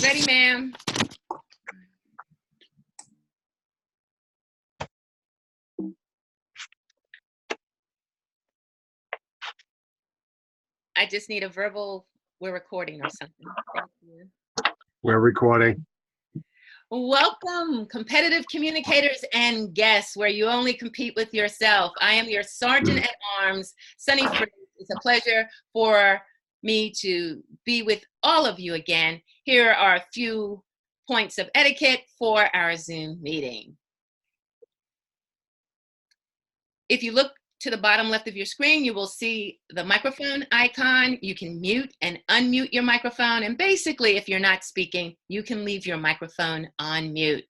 Ready, ma'am. I just need a verbal, we're recording or something. Thank you. We're recording. Welcome, competitive communicators and guests, where you only compete with yourself. I am your Sergeant at Arms, Sunny Freeze. It's a pleasure for me to be with all of you again. Here are a few points of etiquette for our Zoom meeting. If you look to the bottom left of your screen, you will see the microphone icon. You can mute and unmute your microphone. And basically, if you're not speaking, you can leave your microphone on mute.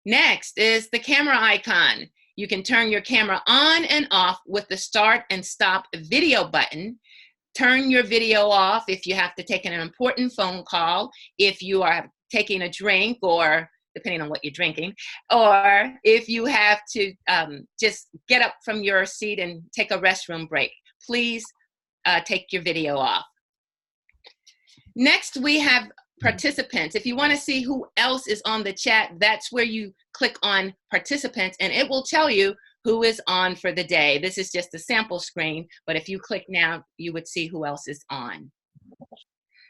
Next is the camera icon. You can turn your camera on and off with the start and stop video button. Turn your video off if you have to take an important phone call, if you are taking a drink, or depending on what you're drinking, or if you have to just get up from your seat and take a restroom break. Please take your video off. Next, we have participants. If you want to see who else is on the chat, that's where you click on participants, and it will tell you who is on for the day. This is just a sample screen, but if you click now, you would see who else is on.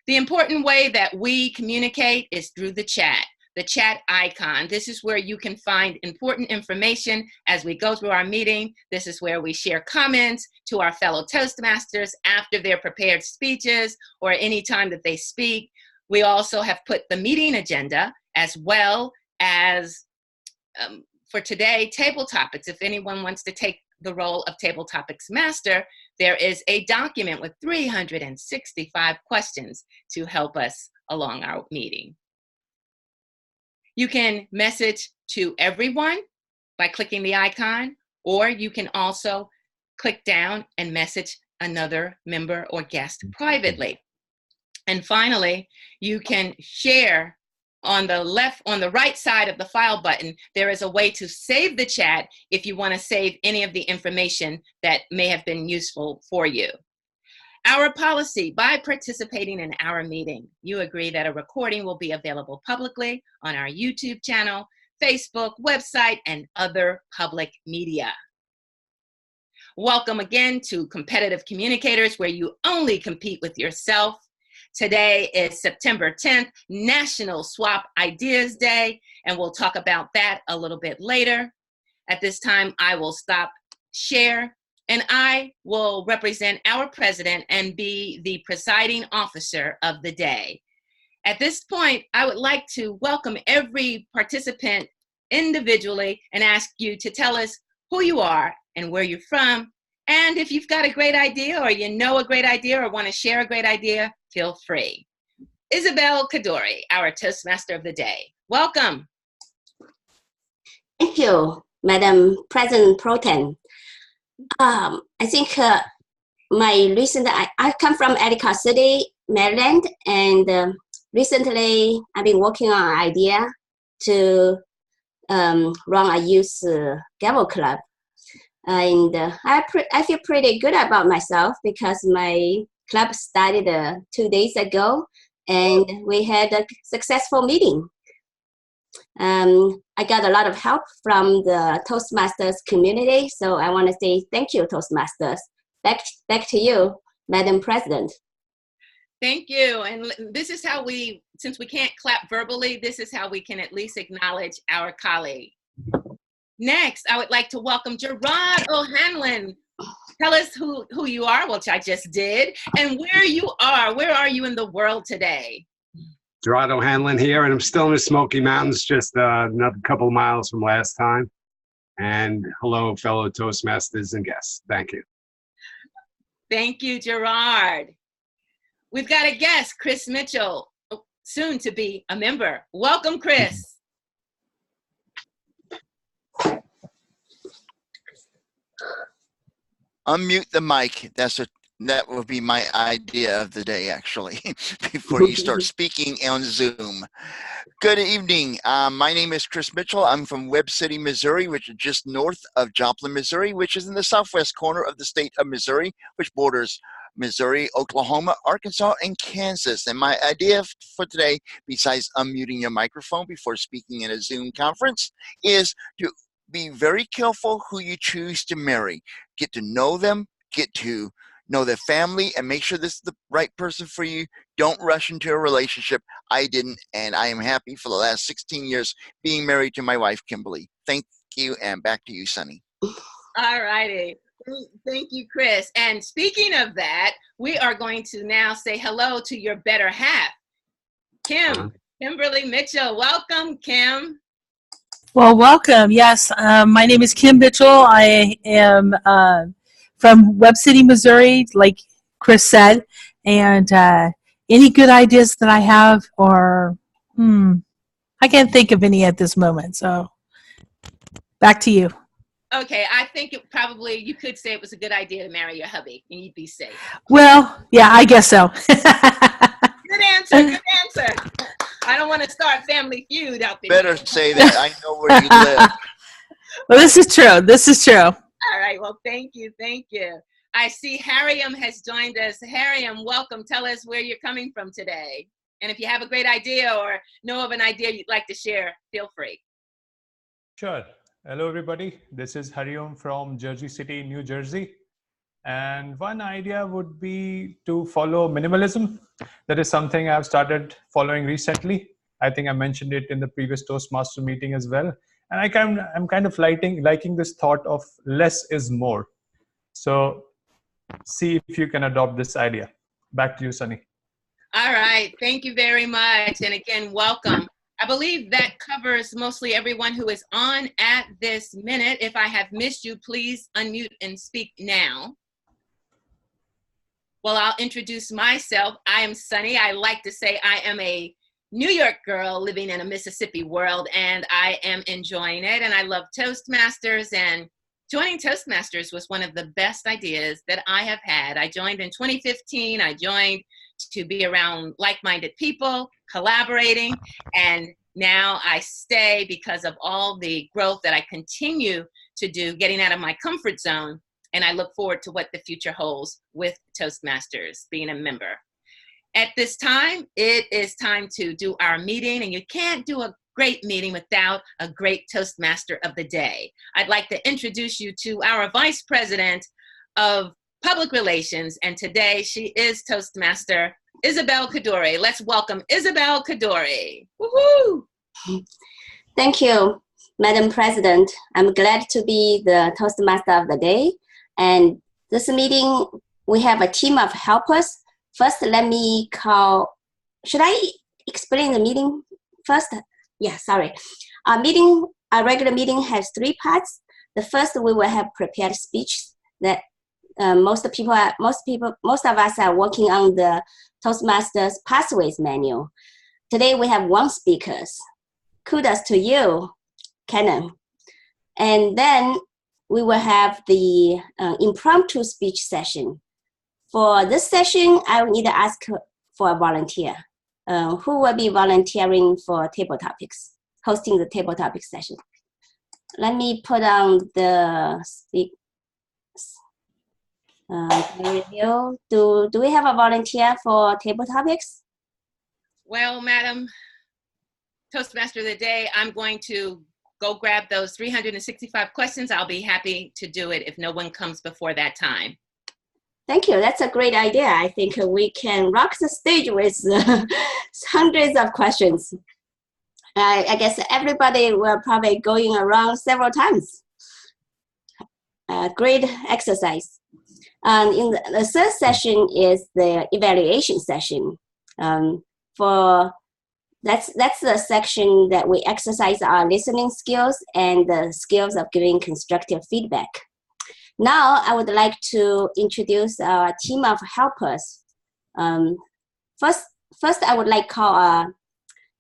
The important way that we communicate is through the chat icon. This is where you can find important information as we go through our meeting. This is where we share comments to our fellow Toastmasters after their prepared speeches or any time that they speak. We also have put the meeting agenda, as well as for today, table topics. If anyone wants to take the role of table topics master, there is a document with 365 questions to help us along our meeting. You can message to everyone by clicking the icon, or you can also click down and message another member or guest privately. And finally, you can share on the right side of the file button. There is a way to save the chat if you want to save any of the information that may have been useful for you. Our policy: by participating in our meeting, you agree that a recording will be available publicly on our YouTube channel, Facebook, website, and other public media. Welcome again to Competitive Communicators, where you only compete with yourself. Today is September 10th, National Swap Ideas Day, and we'll talk about that a little bit later. At this time, I will stop share, and I will represent our president and be the presiding officer of the day. At this point, I would like to welcome every participant individually and ask you to tell us who you are and where you're from. And if you've got a great idea, or you know a great idea, or want to share a great idea, feel free. Isabel Kadori, our Toastmaster of the day. Welcome. Thank you, Madam President Pro Tem. I think I come from Ellicott City, Maryland, and recently I've been working on an idea to run a youth gavel club. And I feel pretty good about myself because my club started 2 days ago, and we had a successful meeting. I got a lot of help from the Toastmasters community, so I want to say thank you, Toastmasters. Back to you, Madam President. Thank you. And this is how since we can't clap verbally, this is how we can at least acknowledge our colleague. Next, I would like to welcome Gerard O'Hanlon. Tell us who you are, which I just did, and where you are. Where are you in the world today? Gerard O'Hanlon here, and I'm still in the Smoky Mountains, just another couple of miles from last time. And hello, fellow Toastmasters and guests. Thank you. Thank you, Gerard. We've got a guest, Chris Mitchell, soon to be a member. Welcome, Chris. Unmute the mic. That will be my idea of the day, actually, before you start speaking on Zoom. Good evening. My name is Chris Mitchell. I'm from Webb City, Missouri, which is just north of Joplin, Missouri, which is in the southwest corner of the state of Missouri, which borders Missouri, Oklahoma, Arkansas, and Kansas. And my idea for today, besides unmuting your microphone before speaking in a Zoom conference, is to be very careful who you choose to marry. Get to know them, get to know their family, and make sure this is the right person for you. Don't rush into a relationship. I didn't, and I am happy for the last 16 years being married to my wife, Kimberly. Thank you, and back to you, Sunny. All righty. Thank you, Chris. And speaking of that, we are going to now say hello to your better half, Kimberly Mitchell. Welcome, Kim. Well, welcome. Yes, my name is Kim Mitchell. I am from Webb City, Missouri, like Chris said. And any good ideas that I have, or I can't think of any at this moment. So back to you. Okay, I think you could say it was a good idea to marry your hubby and you'd be safe. Well, yeah, I guess so. Good answer. I don't want to start Family Feud out there. Better say that. I know where you live. Well, this is true. All right, well, thank you. I see Harriam has joined us. Harriam, welcome. Tell us where you're coming from today. And if you have a great idea or know of an idea you'd like to share, feel free. Sure. Hello, everybody. This is Hariom from Jersey City, New Jersey. And one idea would be to follow minimalism. That is something I've started following recently. I think I mentioned it in the previous Toastmaster meeting as well. And I'm kind of liking this thought of less is more. So see if you can adopt this idea. Back to you, Sunny. All right. Thank you very much. And again, welcome. I believe that covers mostly everyone who is on at this minute. If I have missed you, please unmute and speak now. Well, I'll introduce myself. I am Sunny. I like to say I am a New York girl living in a Mississippi world, and I am enjoying it. And I love Toastmasters, and joining Toastmasters was one of the best ideas that I have had. I joined in 2015. I joined to be around like-minded people, collaborating, and now I stay because of all the growth that I continue to do, getting out of my comfort zone, and I look forward to what the future holds with Toastmasters, being a member. At this time, it is time to do our meeting, and you can't do a great meeting without a great Toastmaster of the day. I'd like to introduce you to our Vice President of Public Relations, and today she is Toastmaster Isabel Kadori. Let's welcome Isabel Kadori. Woohoo! Thank you, Madam President. I'm glad to be the Toastmaster of the day. And this meeting, we have a team of helpers. First, let me should I explain the meeting first? Yeah, sorry. Our regular meeting has 3 parts. The first, we will have prepared speech that most of us are working on the Toastmasters Pathways Manual. Today we have 1 speaker. Kudos to you, Kenan. And then we will have the impromptu speech session. For this session, I will need to ask for a volunteer. Who will be volunteering for table topics, hosting the table topic session? Let me put on the speak. Do we have a volunteer for table topics? Well, Madam Toastmaster of the Day, I'm going to go grab those 365 questions. I'll be happy to do it if no one comes before that time. Thank you. That's a great idea. I think we can rock the stage with hundreds of questions. I guess everybody will probably going around several times. Great exercise. In the third session is the evaluation session. That's the section that we exercise our listening skills and the skills of giving constructive feedback. Now, I would like to introduce our team of helpers. First, I would like to call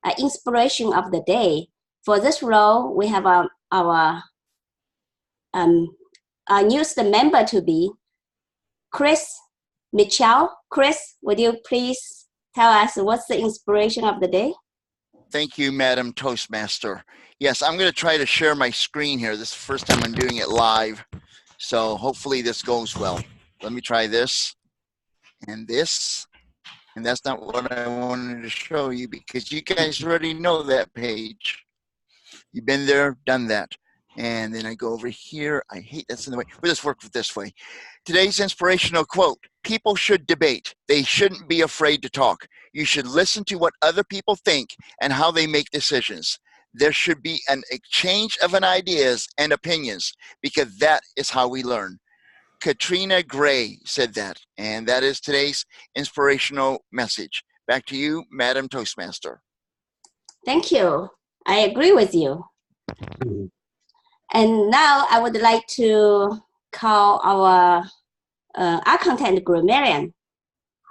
an inspiration of the day. For this role, we have our newest member to be Chris Mitchell. Chris, would you please tell us what's the inspiration of the day? Thank you, Madam Toastmaster. Yes, I'm going to try to share my screen here. This is the first time I'm doing it live. So hopefully this goes well. Let me try this. and this, and that's not what I wanted to show you because you guys already know that page. You've been there, done that. And then I go over here. I hate that's in the way. We'll just work with this way. Today's inspirational quote: people should debate. They shouldn't be afraid to talk. You should listen to what other people think and how they make decisions. There should be an exchange of ideas and opinions because that is how we learn. Katrina Gray said that, and that is today's inspirational message. Back to you, Madam Toastmaster. Thank you. I agree with you. And now I would like to call our content grammarian.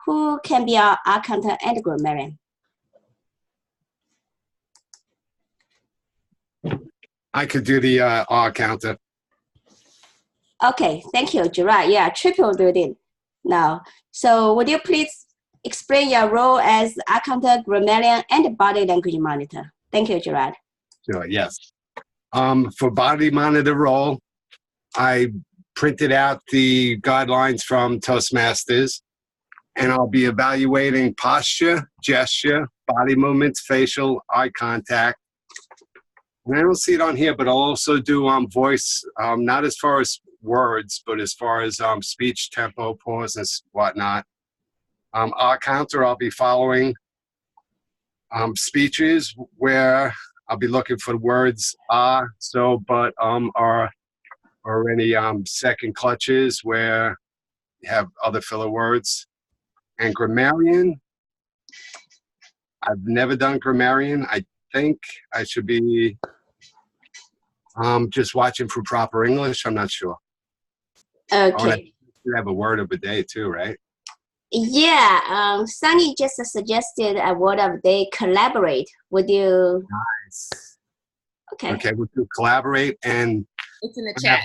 Who can be our content and grammarian? I could do the R counter. Okay, thank you, Gerard. Yeah, triple did it now. So would you please explain your role as content grammarian and body language monitor? Thank you, Gerard. Sure, yes. For body monitor role, I printed out the guidelines from Toastmasters, and I'll be evaluating posture, gesture, body movements, facial, eye contact. And I don't see it on here, but I'll also do voice, not as far as words, but as far as speech, tempo, pause, and whatnot. Eye counter, I'll be following speeches where I'll be looking for words so, but, or any second clutches where you have other filler words. And grammarian, I've never done grammarian. I think I should be just watching for proper English. I'm not sure. Okay. You have a word of the day too, right? Yeah, Sunny just suggested a word of the day, collaborate. Would you? Nice. Okay. Okay, we'll do collaborate, and It's in the chat.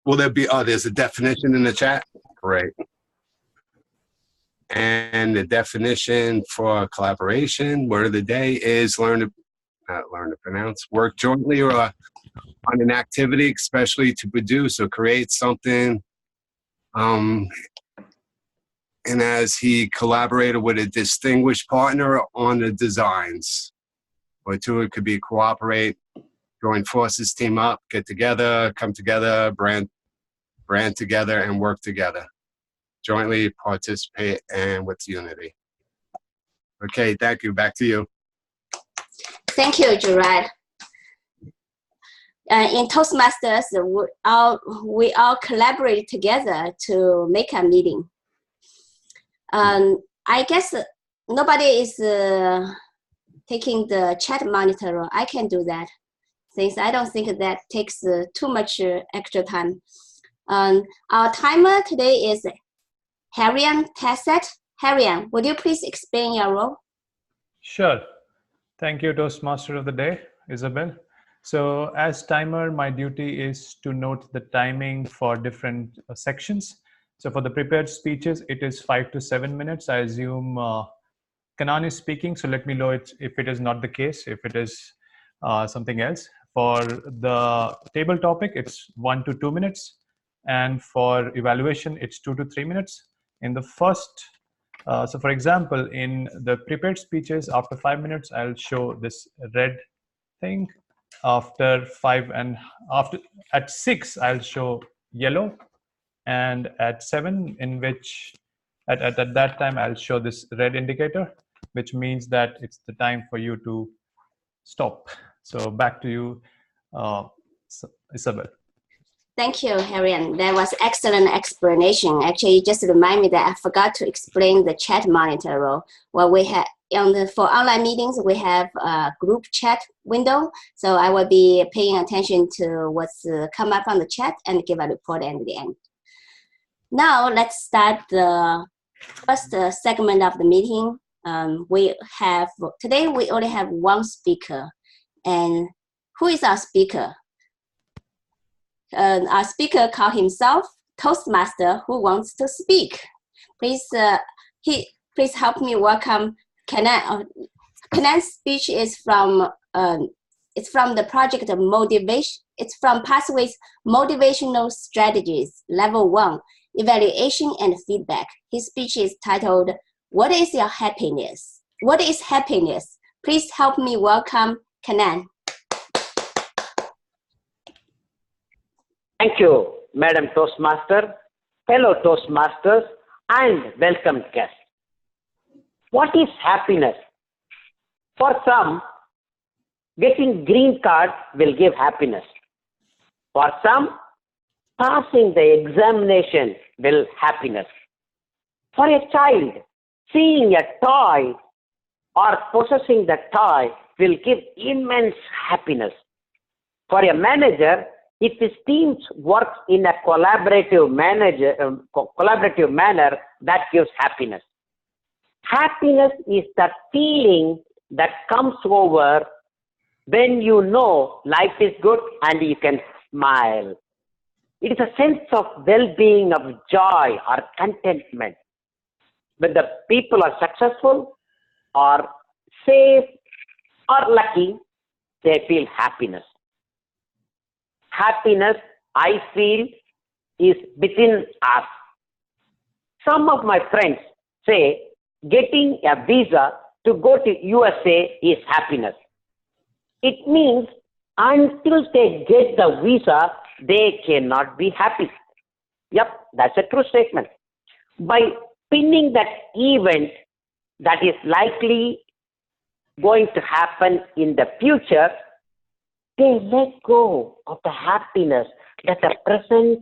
will there be, there's a definition in the chat? Great. And the definition for collaboration, word of the day is learn to pronounce, work jointly or on an activity, especially to produce or create something. And as he collaborated with a distinguished partner on the designs. Or two, it could be cooperate, join forces, team up, get together, come together, brand together, and work together. Jointly participate and with unity. Okay, thank you. Back to you. Thank you, Gerard. In Toastmasters, we all collaborate together to make a meeting. I guess nobody is taking the chat monitor. I can do that, since I don't think that takes too much extra time. Our timer today is Harian Tassett. Harian, would you please explain your role? Sure. Thank you, Toastmaster of the Day, Isabel. So as timer, my duty is to note the timing for different sections. So for the prepared speeches, it is 5 to 7 minutes. I assume Kanan is speaking, so let me know if it is not the case, if it is something else. For the table topic, it's 1 to 2 minutes. And for evaluation, it's 2 to 3 minutes. In the first, so for example, in the prepared speeches, after 5 minutes, I'll show this red thing. After at 6, I'll show yellow. And at 7, in which at that time, I'll show this red indicator, which means that it's the time for you to stop. So back to you, Isabel. Thank you, Harian. That was excellent explanation. Actually, you just remind me that I forgot to explain the chat monitor role. Well, we have for online meetings, we have a group chat window. So I will be paying attention to what's come up on the chat and give a report at the end. Now let's start the first segment of the meeting. Today we only have one speaker. And who is our speaker? Our speaker called himself Toastmaster who wants to speak. Please help me welcome Kanan. Kanan's speech is from the project of motivation. It's from Pathways Motivational Strategies, Level 1. Evaluation and Feedback. His speech is titled, What is Your Happiness? What is happiness? Please help me welcome Kanan. Thank you, Madam Toastmaster, fellow Toastmasters, and welcome guests. What is happiness? For some, getting green card will give happiness. For some, passing the examination will happiness. For a child, seeing a toy or possessing the toy will give immense happiness. For a manager, if his teams work in a collaborative manner, that gives happiness. Happiness is that feeling that comes over when you know life is good and you can smile. It is a sense of well-being, of joy or contentment. When the people are successful or safe or lucky, they feel happiness. Happiness, I feel, is within us. Some of my friends say getting a visa to go to USA is happiness. It means until they get the visa, they cannot be happy. Yep, that's a true statement. By pinning that event that is likely going to happen in the future, they let go of the happiness that the present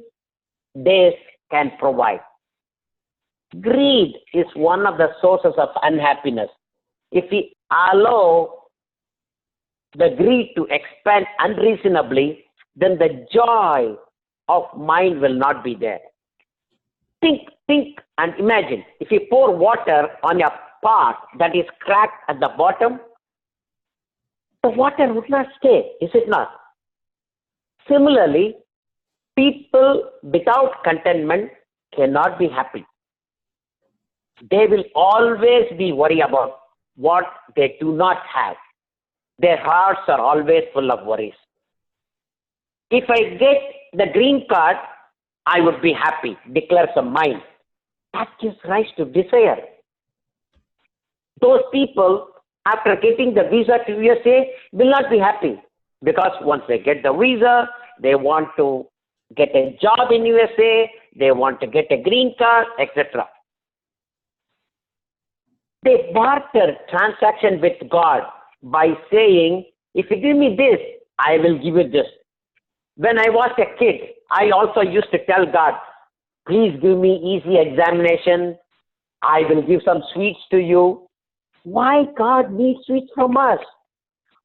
days can provide. Greed is one of the sources of unhappiness. If we allow the greed to expand unreasonably, then the joy of mind will not be there. Think and imagine, if you pour water on a pot that is cracked at the bottom, the water would not stay, is it not? Similarly, people without contentment cannot be happy. They will always be worried about what they do not have. Their hearts are always full of worries. If I get the green card, I would be happy, declares a mind. That gives rise to desire. Those people, after getting the visa to USA, will not be happy because once they get the visa, they want to get a job in USA, they want to get a green card, etc. They barter transaction with God by saying, if you give me this, I will give you this. When I was a kid, I also used to tell God, please give me easy examination. I will give some sweets to you. Why God needs sweets from us?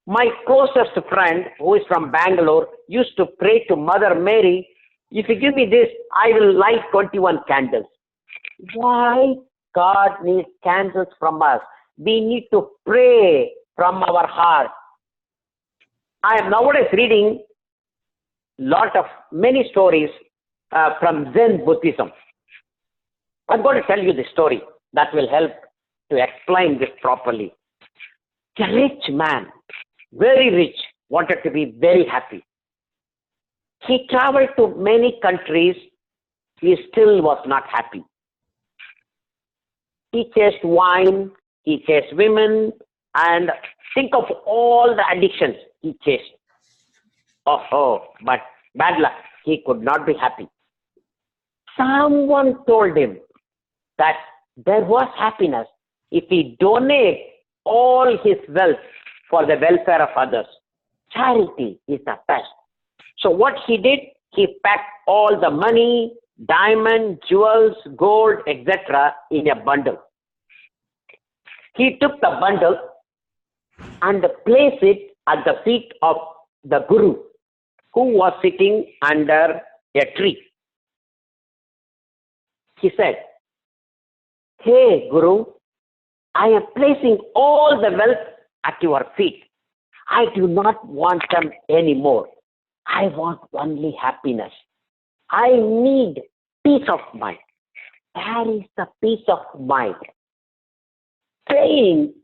My closest friend, who is from Bangalore, used to pray to Mother Mary, if you give me this, I will light 21 candles. Why God needs candles from us? We need to pray from our heart. I am nowadays reading many stories from Zen Buddhism. I'm going to tell you the story that will help to explain this properly. A rich man, very rich, wanted to be very happy. He traveled to many countries. He still was not happy. He chased wine, he chased women, and think of all the addictions he chased. But bad luck, he could not be happy. Someone told him that there was happiness if he donate all his wealth for the welfare of others. Charity is the best. So what he did, he packed all the money, diamond, jewels, gold, etc. in a bundle. He took the bundle and placed it at the feet of the Guru, who was sitting under a tree. He said, "Hey Guru, I am placing all the wealth at your feet. I do not want them anymore. I want only happiness. I need peace of mind. Where is the peace of mind?" Saying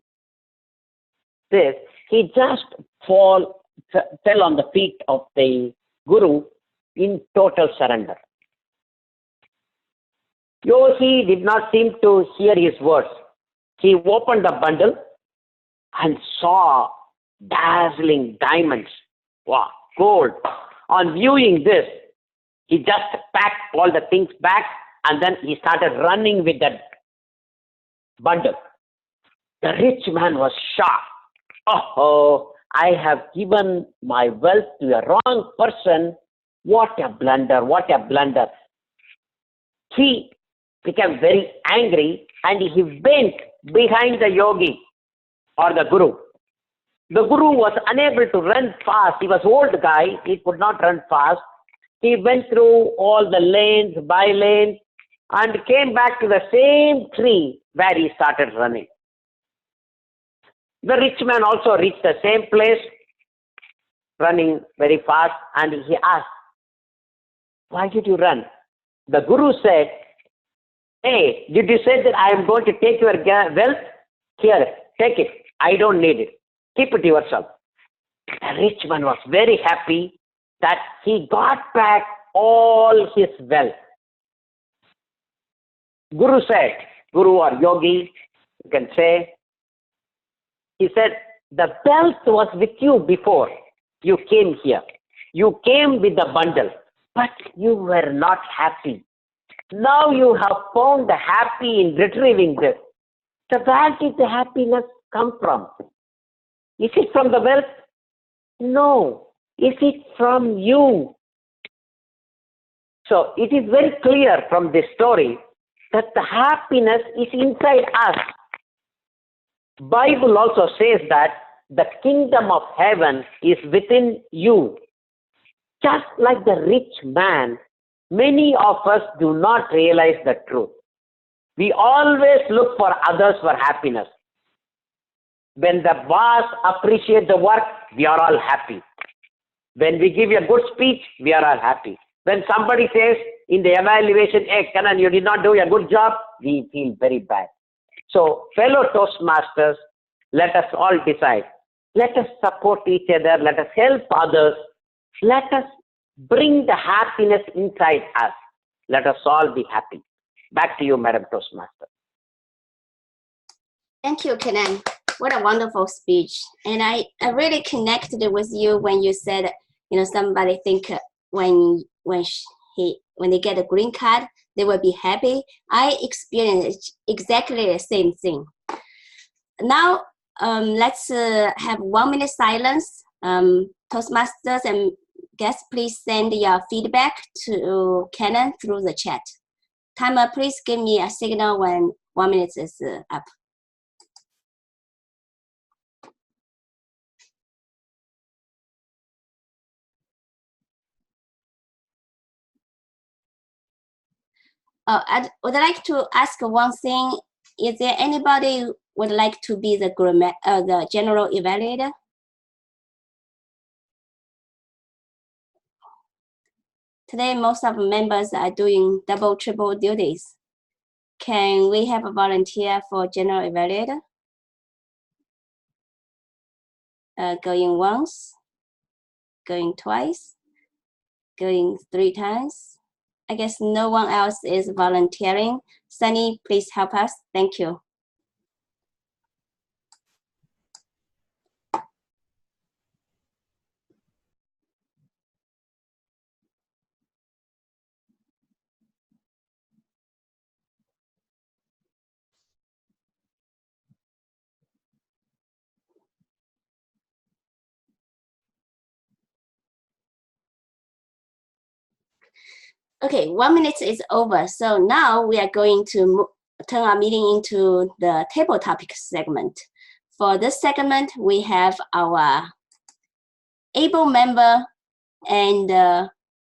this, he just fell on the feet of the Guru in total surrender. Yogi did not seem to hear his words. He opened the bundle and saw dazzling diamonds. Wow, gold. On viewing this, he just packed all the things back and then he started running with that bundle. The rich man was shocked. Oh, I have given my wealth to a wrong person. What a blunder, what a blunder. He became very angry and he went behind the yogi or the guru. The guru was unable to run fast. He was an old guy. He could not run fast. He went through all the lanes, by lanes, and came back to the same tree where he started running. The rich man also reached the same place, running very fast, and he asked, "Why did you run?" The guru said, "Hey, did you say that I am going to take your wealth? Here, take it. I don't need it. Keep it yourself." The rich man was very happy that he got back all his wealth. Guru said, Guru or Yogi, you can say, he said, the wealth was with you before you came here. You came with the bundle, but you were not happy. Now you have found the happy in retrieving this. So where did the happiness come from? Is it from the wealth? No. Is it from you? So it is very clear from this story that the happiness is inside us. Bible also says that the kingdom of heaven is within you. Just like the rich man, many of us do not realize the truth. We always look for others for happiness. When the boss appreciates the work, we are all happy. When we give a good speech, we are all happy. When somebody says in the evaluation, "Hey, Kanan, you did not do a good job," we feel very bad. So, fellow Toastmasters, let us all decide. Let us support each other. Let us help others. Let us bring the happiness inside us. Let us all be happy. Back to you, Madam Toastmaster. Thank you, Kenan. What a wonderful speech. And I really connected with you when you said, somebody think when they get a green card, they will be happy. I experienced exactly the same thing. Now, let's have 1 minute silence. Toastmasters and guests, please send your feedback to Kenan through the chat. Timer, please give me a signal when 1 minute is up. I would like to ask one thing. Is there anybody who would like to be the general evaluator? Today, most of the members are doing double, triple duties. Can we have a volunteer for general evaluator? Going once, going twice, going 3 times. I guess no one else is volunteering. Sunny, please help us. Thank you. Okay, 1 minute is over. So now we are going to turn our meeting into the table topic segment. For this segment, we have our able member and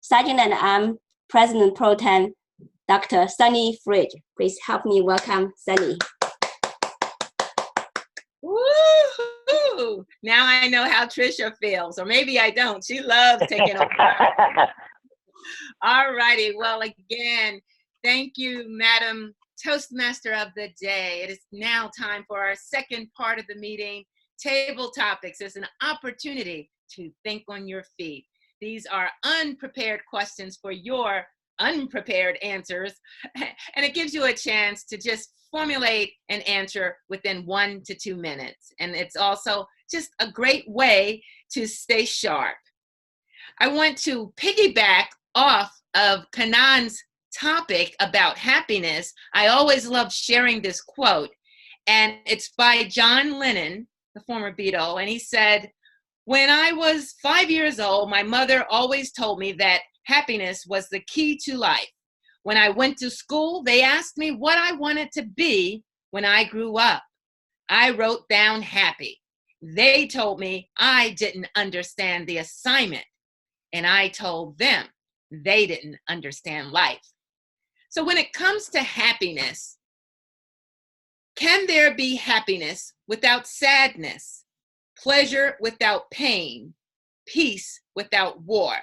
Sergeant at Arms President Pro Tem, Dr. Sunny Fridge. Please help me welcome Sunny. Woo-hoo! Now I know how Trisha feels, or maybe I don't. She loves taking over. All righty. Well, again, thank you, Madam Toastmaster of the Day. It is now time for our second part of the meeting, Table Topics. It's an opportunity to think on your feet. These are unprepared questions for your unprepared answers. And it gives you a chance to just formulate an answer within 1 to 2 minutes. And it's also just a great way to stay sharp. I want to piggyback off of Kanan's topic about happiness. I always love sharing this quote, and it's by John Lennon, the former Beatle, and he said, "When I was 5 years old, my mother always told me that happiness was the key to life. When I went to school, they asked me what I wanted to be when I grew up. I wrote down happy. They told me I didn't understand the assignment, and I told them they didn't understand life." So when it comes to happiness, can there be happiness without sadness, pleasure without pain, peace without war?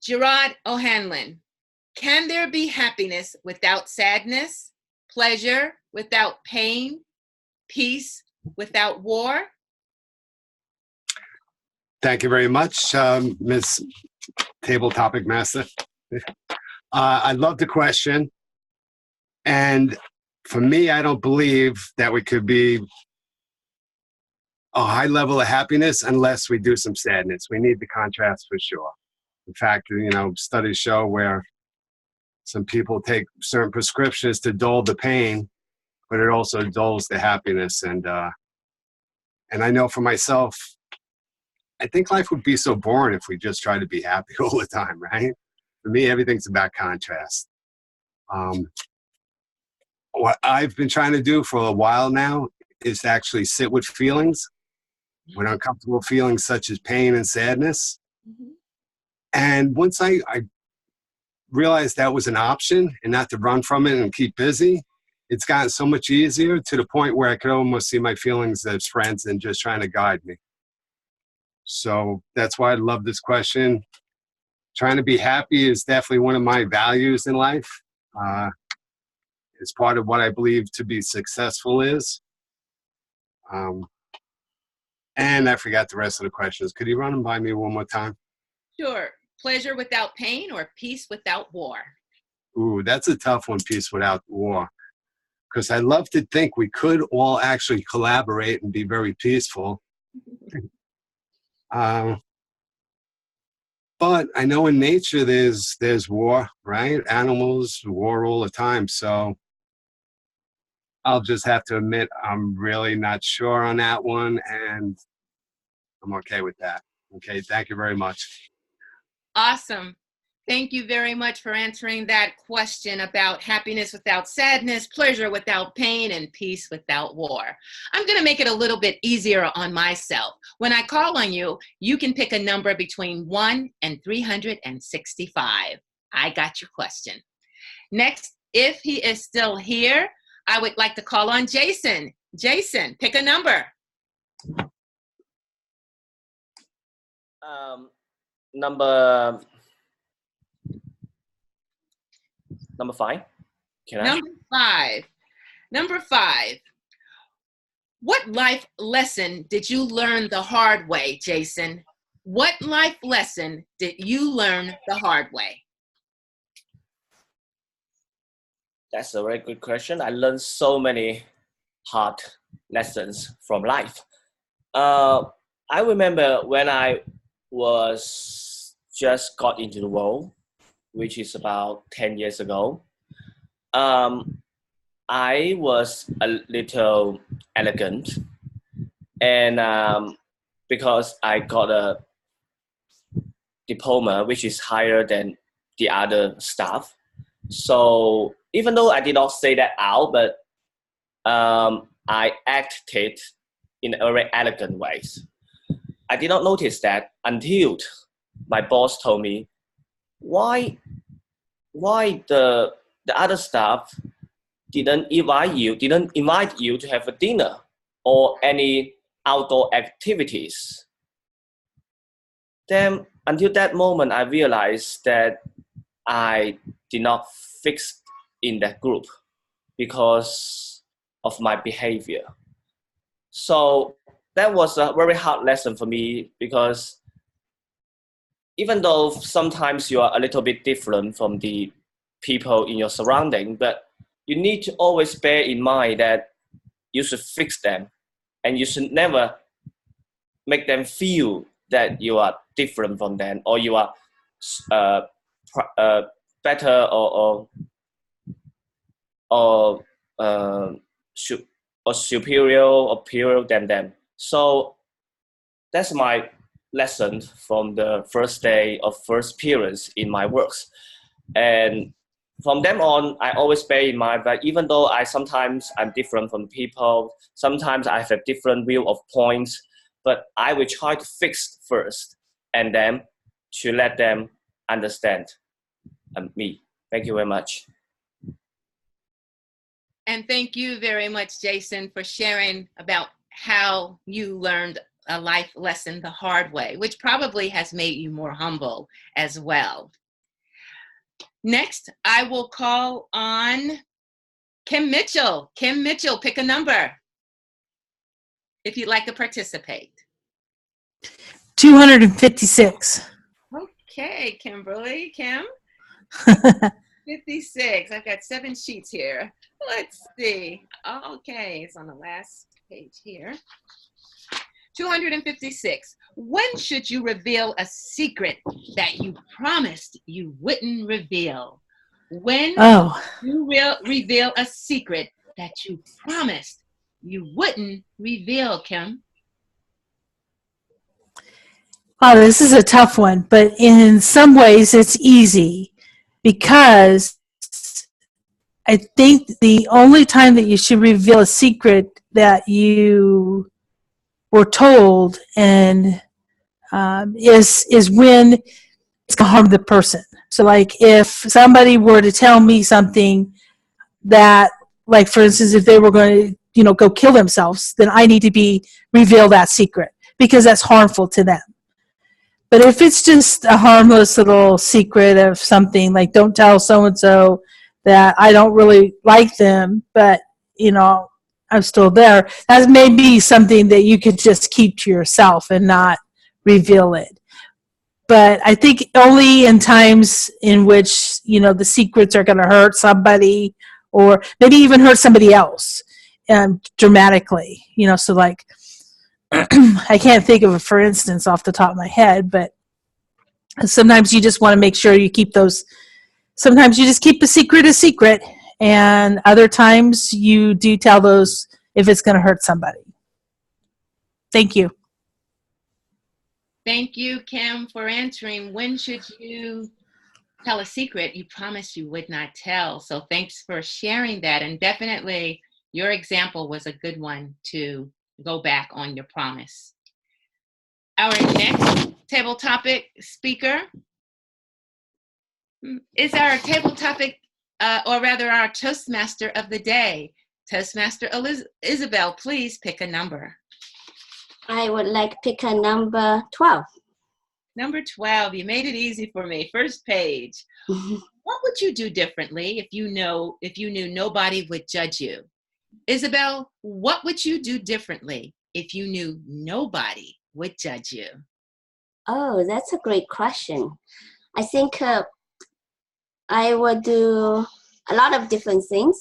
Gerard O'Hanlon, can there be happiness without sadness, pleasure without pain, peace without war? Thank you very much, Ms. Table Topic Master. I love the question. And for me, I don't believe that we could be a high level of happiness unless we do some sadness. We need the contrast for sure. In fact, studies show where some people take certain prescriptions to dull the pain, but it also dulls the happiness. And I know for myself, I think life would be so boring if we just try to be happy all the time, right? For me, everything's about contrast. What I've been trying to do for a while now is to actually sit with feelings, with uncomfortable feelings such as pain and sadness. Mm-hmm. And once I realized that was an option and not to run from it and keep busy, it's gotten so much easier to the point where I could almost see my feelings as friends and just trying to guide me. So that's why I love this question. Trying to be happy is definitely one of my values in life. It's part of what I believe to be successful is. And I forgot the rest of the questions. Could you run them by me one more time? Sure. Pleasure without pain or peace without war? Ooh, that's a tough one, peace without war. Because I love to think we could all actually collaborate and be very peaceful. But I know in nature there's war, right? Animals war all the time. So I'll just have to admit I'm really not sure on that one, and I'm okay with that. Okay, thank you very much. Awesome. Thank you very much for answering that question about happiness without sadness, pleasure without pain, and peace without war. I'm going to make it a little bit easier on myself. When I call on you, you can pick a number between 1 and 365. I got your question. Next, if he is still here, I would like to call on Jason. Jason, pick a number. Number 5. Can I? Number 5. What life lesson did you learn the hard way, Jason? What life lesson did you learn the hard way? That's a very good question. I learned so many hard lessons from life. I remember when I was just got into the world, which is about 10 years ago. I was a little arrogant, and because I got a diploma which is higher than the other staff. So even though I did not say that out, but I acted in a very arrogant ways. I did not notice that until my boss told me, why the other staff didn't invite you to have a dinner or any outdoor activities. Then until that moment, I realized that I did not fit in that group because of my behavior. So that was a very hard lesson for me, because even though sometimes you are a little bit different from the people in your surrounding, but you need to always bear in mind that you should fix them, and you should never make them feel that you are different from them, or you are better or superior or purer than them. So that's my lesson from the first day of first appearance in my works. And from then on, I always bear in mind that even though sometimes I'm different from people, sometimes I have a different view of points, but I will try to fix first and then to let them understand me. Thank you very much. And thank you very much, Jason, for sharing about how you learned a life lesson the hard way, which probably has made you more humble as well. Next, I will call on Kim Mitchell. Kim Mitchell, pick a number if you'd like to participate. 256. Okay, Kimberly, Kim. 56. I've got 7 sheets here. Let's see. Okay, it's on the last page here. 256. When should you reveal a secret that you promised you wouldn't reveal? When you reveal a secret that you promised you wouldn't reveal, Kim? Wow, this is a tough one, but in some ways it's easy, because I think the only time that you should reveal a secret that you were told and is when it's going to harm the person. So like if somebody were to tell me something that, like for instance, if they were going to, go kill themselves, then I need to reveal that secret because that's harmful to them. But if it's just a harmless little secret of something, like don't tell so-and-so that I don't really like them, but, I'm still there, that may be something that you could just keep to yourself and not reveal it. But I think only in times in which, the secrets are going to hurt somebody or maybe even hurt somebody else dramatically, so like, I can't think of a for instance off the top of my head, but sometimes you just want to make sure you keep those. Sometimes you just keep a secret, and other times you do tell those if it's going to hurt somebody. Thank you. Thank you, Kim, for answering. When should you tell a secret you promised you would not tell? So thanks for sharing that. And definitely your example was a good one to go back on your promise. Our next table topic speaker is our table topic, or rather our Toastmaster of the day. Toastmaster Isabel, please pick a number. I would like to pick a number 12. Number 12, you made it easy for me. First page. What would you do differently if you knew nobody would judge you? Isabel, what would you do differently if you knew nobody would judge you? Oh, that's a great question. I think I would do a lot of different things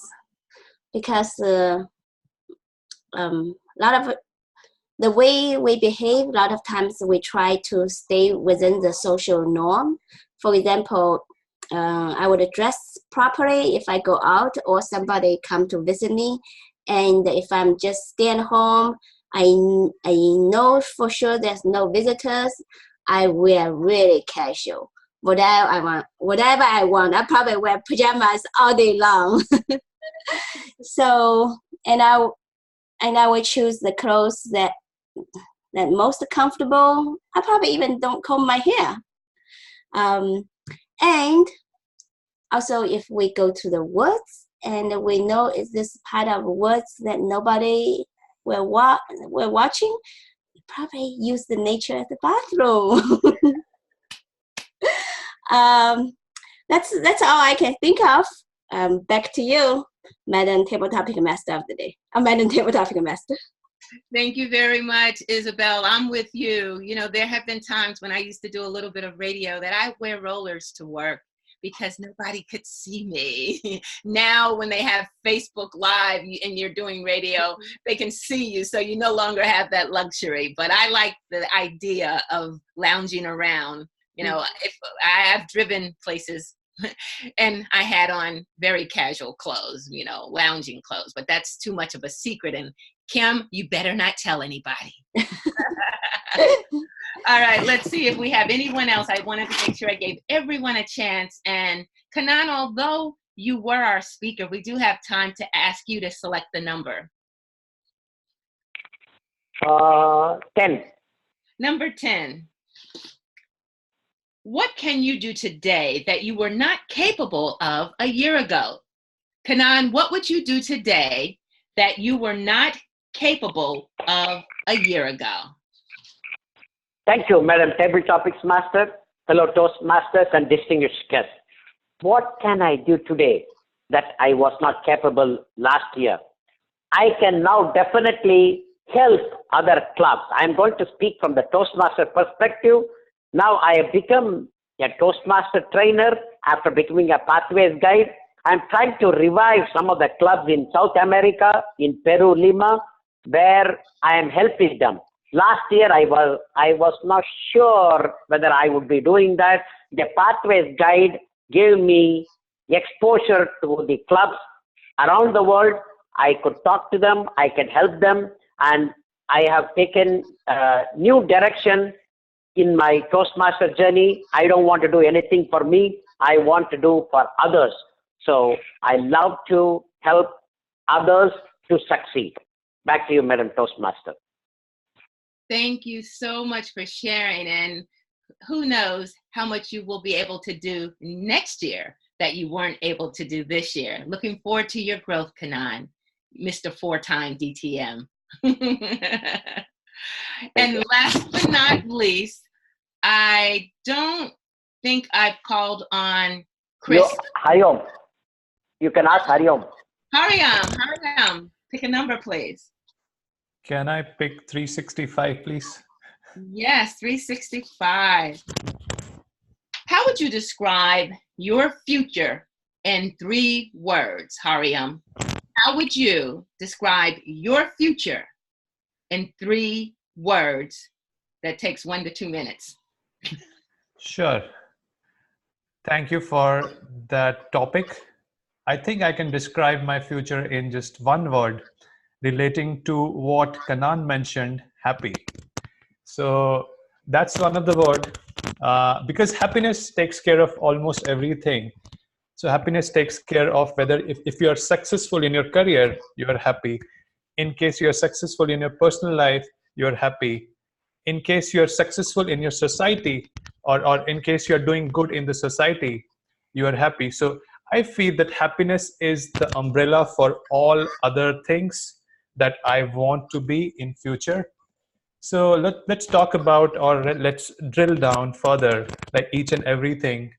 because a lot of the way we behave, a lot of times we try to stay within the social norm. For example, I would dress properly if I go out or somebody come to visit me. And if I'm just staying home, I know for sure there's no visitors, I wear really casual. Whatever I want, I probably wear pajamas all day long. So, and I would choose the clothes that most comfortable. I probably even don't comb my hair. And also, if we go to the woods and we know it's this part of woods that nobody will we're watching, we probably use the nature as the bathroom. That's all I can think of. Back to you, Madam Table Topic Master of the Day. Madam Table Topic Master. Thank you very much, Isabel. I'm with you. You know, there have been times when I used to do a little bit of radio that I wear rollers to work because nobody could see me. Now, when they have Facebook Live and you're doing radio, they can see you, so you no longer have that luxury. But I like the idea of lounging around. You know, if I have driven places and I had on very casual clothes, you know, lounging clothes, but that's too much of a secret. And Kim, you better not tell anybody. All right, let's see if we have anyone else. I wanted to make sure I gave everyone a chance. And Kanan, although you were our speaker, we do have time to ask you to select the number. 10. Number 10. What can you do today that you were not capable of a year ago? Kanan, what would you do today that you were not capable of a year ago? Thank you, Madam Table Topics Master, fellow Toastmasters, and distinguished guests. What can I do today that I was not capable last year? I can now definitely help other clubs. I'm going to speak from the Toastmaster perspective. Now I have become a Toastmaster trainer after becoming a Pathways Guide. I'm trying to revive some of the clubs in South America, in Peru, Lima, where I am helping them. Last year, I was not sure whether I would be doing that. The Pathways Guide gave me exposure to the clubs around the world. I could talk to them, I can help them, and I have taken a new direction in my Toastmaster journey. I don't want to do anything for me. I want to do for others. So I love to help others to succeed. Back to you, Madam Toastmaster. Thank you so much for sharing. And who knows how much you will be able to do next year that you weren't able to do this year. Looking forward to your growth, Kanan, Mr. 4-time DTM. And last but not least, I don't think I've called on Chris. Hariom. You can ask Hariom. Hariom, pick a number, please. Can I pick 365, please? Yes, 365. How would you describe your future in 3 words, Hariom? How would you describe your future in 3 words? That takes 1 to 2 minutes. Sure. Thank you for that topic. I think I can describe my future in just 1 word relating to what Kanan mentioned, happy. So that's one of the words because happiness takes care of almost everything. So happiness takes care of whether if you are successful in your career, you are happy. In case you are successful in your personal life, you are happy. In case you are successful in your society, or in case you are doing good in the society, you are happy. So I feel that happiness is the umbrella for all other things that I want to be in future. So let's talk about, or let's drill down further, like each and everything: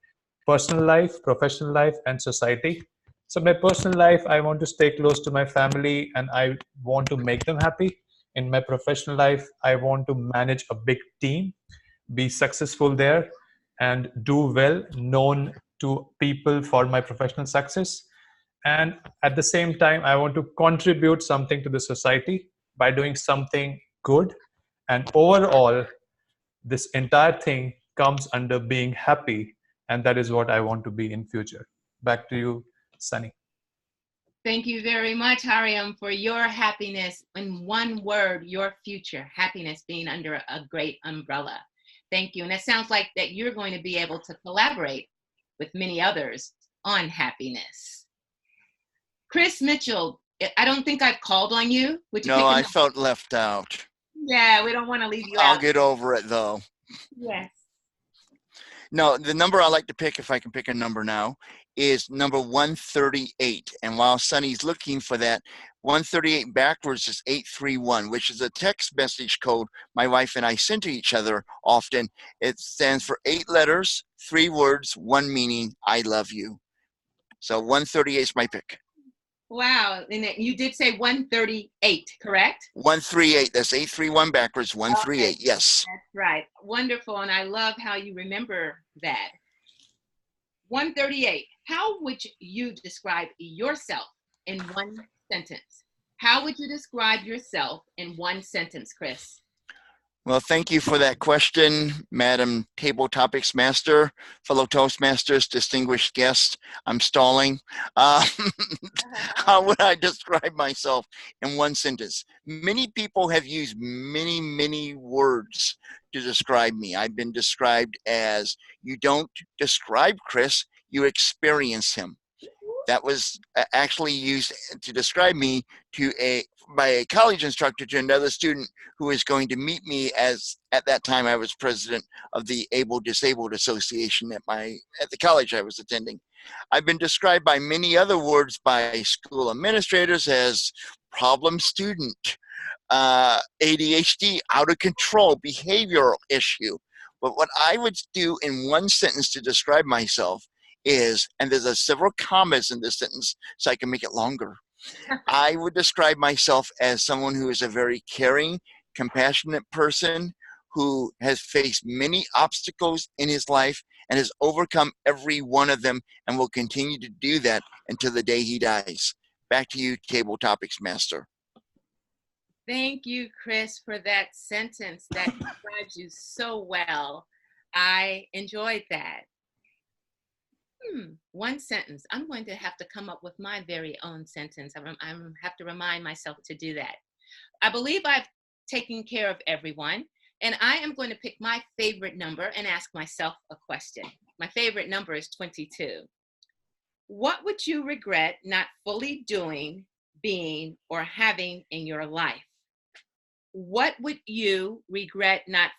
personal life, professional life, and society. So my personal life, I want to stay close to my family and I want to make them happy. In my professional life, I want to manage a big team, be successful there, and do well, known to people for my professional success. And at the same time, I want to contribute something to the society by doing something good. And overall, this entire thing comes under being happy. And that is what I want to be in future. Back to you, Sunny. Thank you very much, Hariom, for your happiness. In 1 word, your future, happiness being under a great umbrella. Thank you. And it sounds like that you're going to be able to collaborate with many others on happiness. Chris Mitchell, I don't think I've called on you. Would you? No, I felt left out. Yeah, we don't want to leave you out. I'll get over it though. Yes. No, the number I like to pick, if I can pick a number now, is number 138. And while Sunny's looking for that, 138 backwards is 831, which is a text message code my wife and I send to each other often. It stands for 8 letters, 3 words, 1 meaning, I love you. So 138 is my pick. Wow. And you did say 138, correct? 138. That's 831 backwards. 138. Okay. Yes. That's right. Wonderful. And I love how you remember that. 138. How would you describe yourself in one sentence? How would you describe yourself in one sentence, Chris? Well, thank you for that question, Madam Table Topics Master, fellow Toastmasters, distinguished guest. I'm stalling. How would I describe myself in one sentence? Many people have used many, many words to describe me. I've been described as, you don't describe Chris, you experience him. That was actually used to describe me by a college instructor to another student who was going to meet me, as at that time I was president of the Able Disabled Association at the college I was attending. I've been described by many other words by school administrators as problem student, ADHD, out of control, behavioral issue. But what I would do in one sentence to describe myself is, and there's several commas in this sentence so I can make it longer. I would describe myself as someone who is a very caring, compassionate person who has faced many obstacles in his life and has overcome every one of them and will continue to do that until the day he dies. Back to you, Table Topics Master. Thank you, Chris, for that sentence. That describes you so well. I enjoyed that. One sentence. I'm going to have to come up with my very own sentence. I have to remind myself to do that. I believe I've taken care of everyone, and I am going to pick my favorite number and ask myself a question. My favorite number is 22. What would you regret not fully doing, being, or having in your life? What would you regret not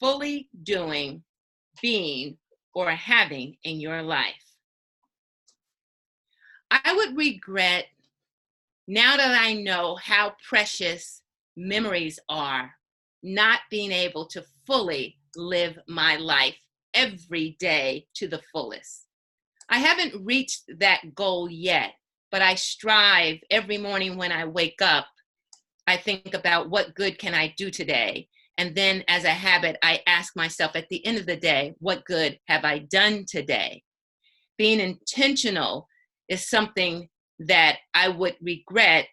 fully doing, being, or having in your life? I would regret, now that I know how precious memories are, not being able to fully live my life every day to the fullest. I haven't reached that goal yet, but I strive every morning when I wake up. I think about what good can I do today? And then as a habit, I ask myself at the end of the day, what good have I done today? Being intentional is something that I would regret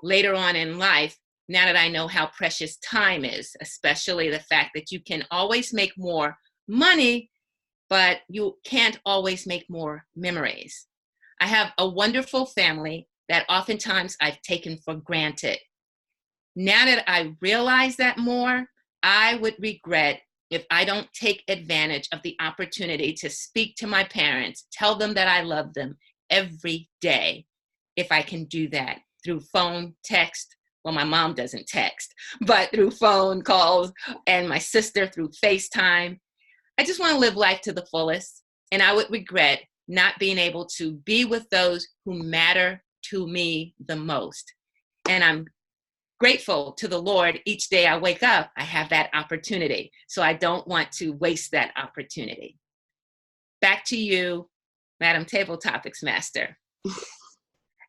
later on in life, now that I know how precious time is, especially the fact that you can always make more money, but you can't always make more memories. I have a wonderful family that oftentimes I've taken for granted. Now that I realize that more, I would regret if I don't take advantage of the opportunity to speak to my parents, tell them that I love them every day. If I can do that through phone, text, well, my mom doesn't text, but through phone calls, and my sister through FaceTime. I just want to live life to the fullest, and I would regret not being able to be with those who matter to me the most. And I'm grateful to the Lord each day I wake up, I have that opportunity. So I don't want to waste that opportunity. Back to you, Madam Table Topics Master.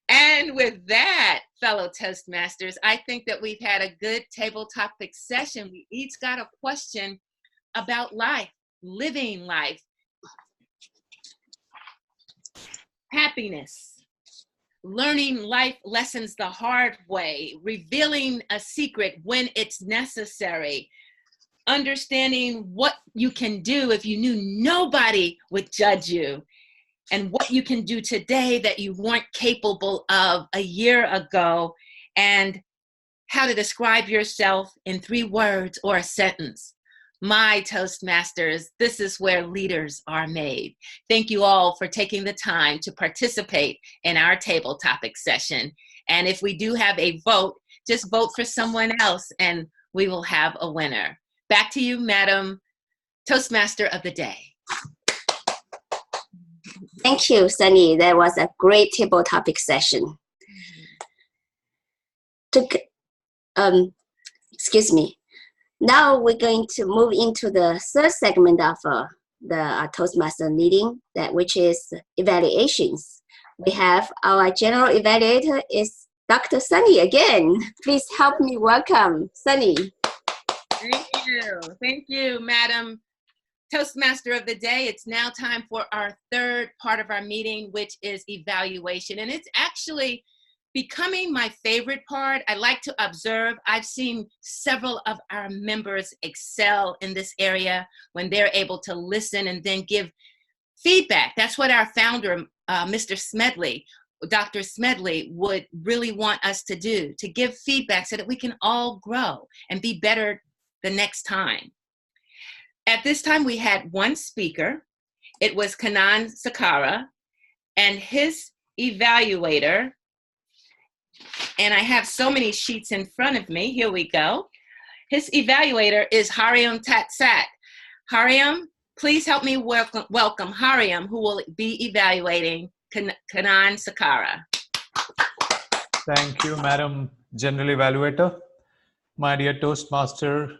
And with that, fellow Toastmasters, I think that we've had a good table topic session. We each got a question about life, living life, happiness, learning life lessons the hard way, revealing a secret when it's necessary, understanding what you can do if you knew nobody would judge you, and what you can do today that you weren't capable of a year ago, and how to describe yourself in 3 words or a sentence. My Toastmasters, this is where leaders are made. Thank you all for taking the time to participate in our table topic session. And if we do have a vote, just vote for someone else and we will have a winner. Back to you, Madam Toastmaster of the Day. Thank you, Sunny. That was a great table topic session. Excuse me. Now we're going to move into the third segment of the Toastmaster meeting, which is evaluations. we have our general evaluator is Dr. Sunny again. Please help me welcome Sunny. Thank you, Madam Toastmaster of the Day. It's now time for our third part of our meeting, which is evaluation. And it's actually becoming my favorite part. I like to observe. I've seen several of our members excel in this area when they're able to listen and then give feedback. That's what our founder, Mr. Smedley, Dr. Smedley, would really want us to do, to give feedback so that we can all grow and be better the next time. At this time, we had one speaker. It was Kannan Sakara, and his evaluator, and I have so many sheets in front of me. Here we go. His evaluator is Hariam Tatsat. Hariam, please help me welcome Hariam, who will be evaluating Kannan Sakara. Thank you, Madam General Evaluator, my dear Toastmaster,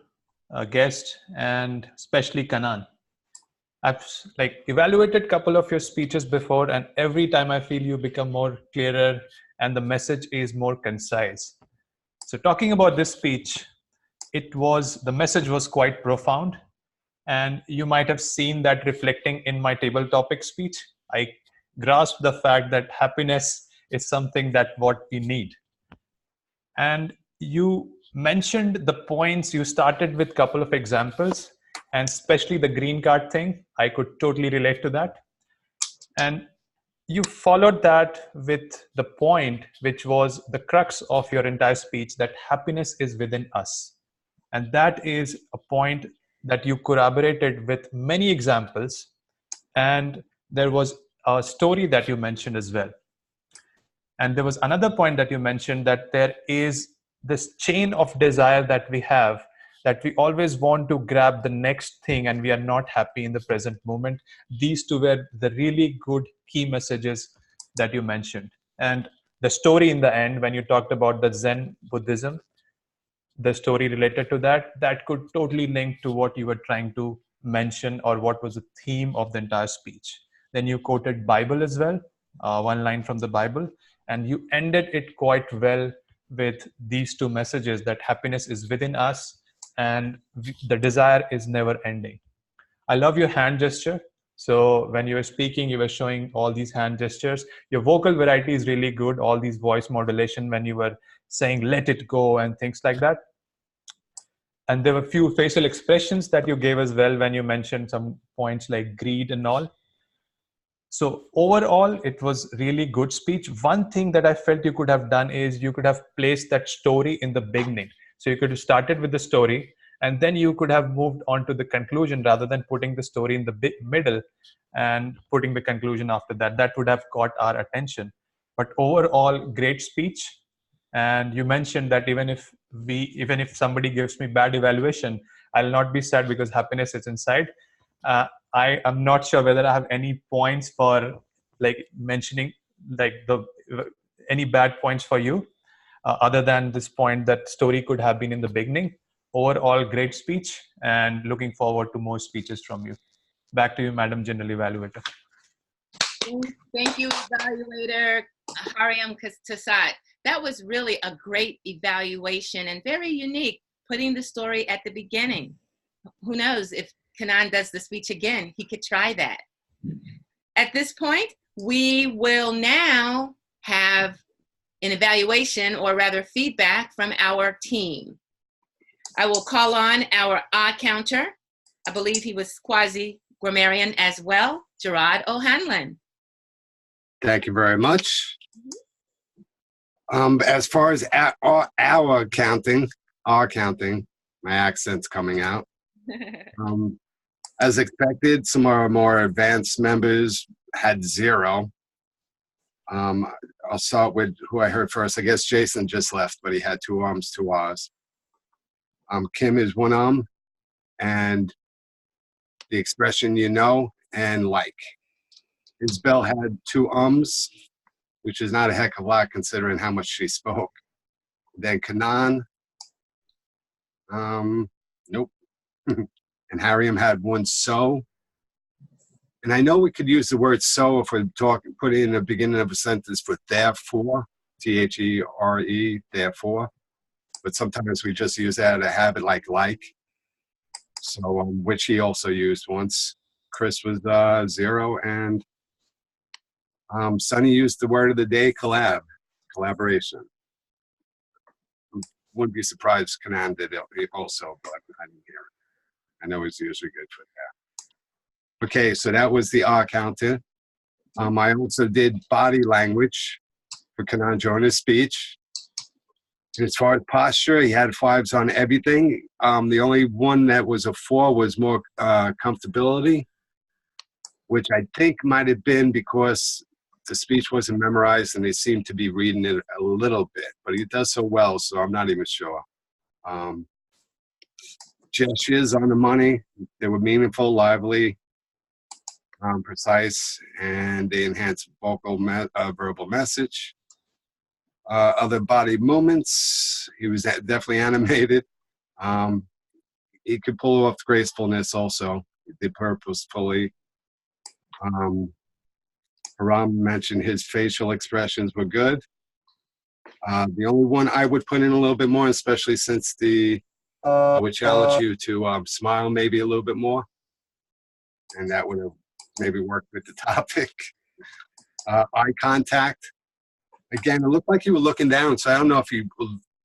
guest, and especially Kannan. I've evaluated a couple of your speeches before, and every time I feel you become more clearer and the message is more concise. So talking about this speech, the message was quite profound, and you might have seen that reflecting in my table topic speech. I grasped the fact that happiness is something that what we need. And you mentioned the points. You started with a couple of examples, and especially the green card thing. I could totally relate to that. And you followed that with the point, which was the crux of your entire speech, that happiness is within us. And that is a point that you corroborated with many examples. And there was a story that you mentioned as well. And there was another point that you mentioned, that there is this chain of desire that we have, that we always want to grab the next thing and we are not happy in the present moment. These two were the really good key messages that you mentioned. And the story in the end, when you talked about the Zen Buddhism, the story related to that, that could totally link to what you were trying to mention or what was the theme of the entire speech. Then you quoted Bible as well, one line from the Bible, and you ended it quite well with these two messages, that happiness is within us and the desire is never ending. I love your hand gesture. So when you were speaking, you were showing all these hand gestures. Your vocal variety is really good. All these voice modulation when you were saying, let it go and things like that. And there were a few facial expressions that you gave as well when you mentioned some points like greed and all. So overall, it was really good speech. One thing that I felt you could have done is you could have placed that story in the beginning. So you could have started with the story and then you could have moved on to the conclusion rather than putting the story in the middle and putting the conclusion after that. That would have caught our attention. But overall, great speech. And you mentioned that even if somebody gives me bad evaluation, I'll not be sad because happiness is inside. I am not sure whether I have any points for mentioning any bad points for you other than this point that story could have been in the beginning. Overall, great speech and looking forward to more speeches from you. Back to you, Madam General Evaluator. Thank you, Evaluator Hariam Tatsat. That was really a great evaluation and very unique, putting the story at the beginning. Who knows, if Kannan does the speech again, he could try that. At this point, we will now have an evaluation, or rather feedback, from our team. I will call on our counter. I believe he was quasi-grammarian as well, Gerard O'Hanlon. Thank you very much. As far as our counting, my accent's coming out. As expected, some of our more advanced members had 0. I'll start with who I heard first. I guess Jason just left, but he had 2 ums, 2 ahs. Kim is 1 and the expression and like. Isabel had 2 ums, which is not a heck of a lot considering how much she spoke. Then Kannan, nope. And Hariam had 1 so. And I know we could use the word so if we're talking, put it in the beginning of a sentence for therefore, T-H-E-R-E, therefore. But sometimes we just use that to have it like. So, which he also used once. Chris was 0, and Sonny used the word of the day, collaboration. Wouldn't be surprised if Kanan did it also, but I didn't hear it. I know he's usually good for that. Okay, so that was the R counter. I also did body language for Kanan during his speech. As far as posture, he had 5s on everything. The only one that was a 4 was more comfortability, which I think might have been because the speech wasn't memorized and they seemed to be reading it a little bit. But he does so well, so I'm not even sure. Gestures on the money. They were meaningful, lively, precise, and they enhance verbal message. Other body movements, he was definitely animated. He could pull off gracefulness also. He did purposefully. Haram mentioned his facial expressions were good. The only one I would put in a little bit more, especially since I would challenge you to smile maybe a little bit more. And that would have maybe worked with the topic. Eye contact. Again, it looked like you were looking down, so I don't know if you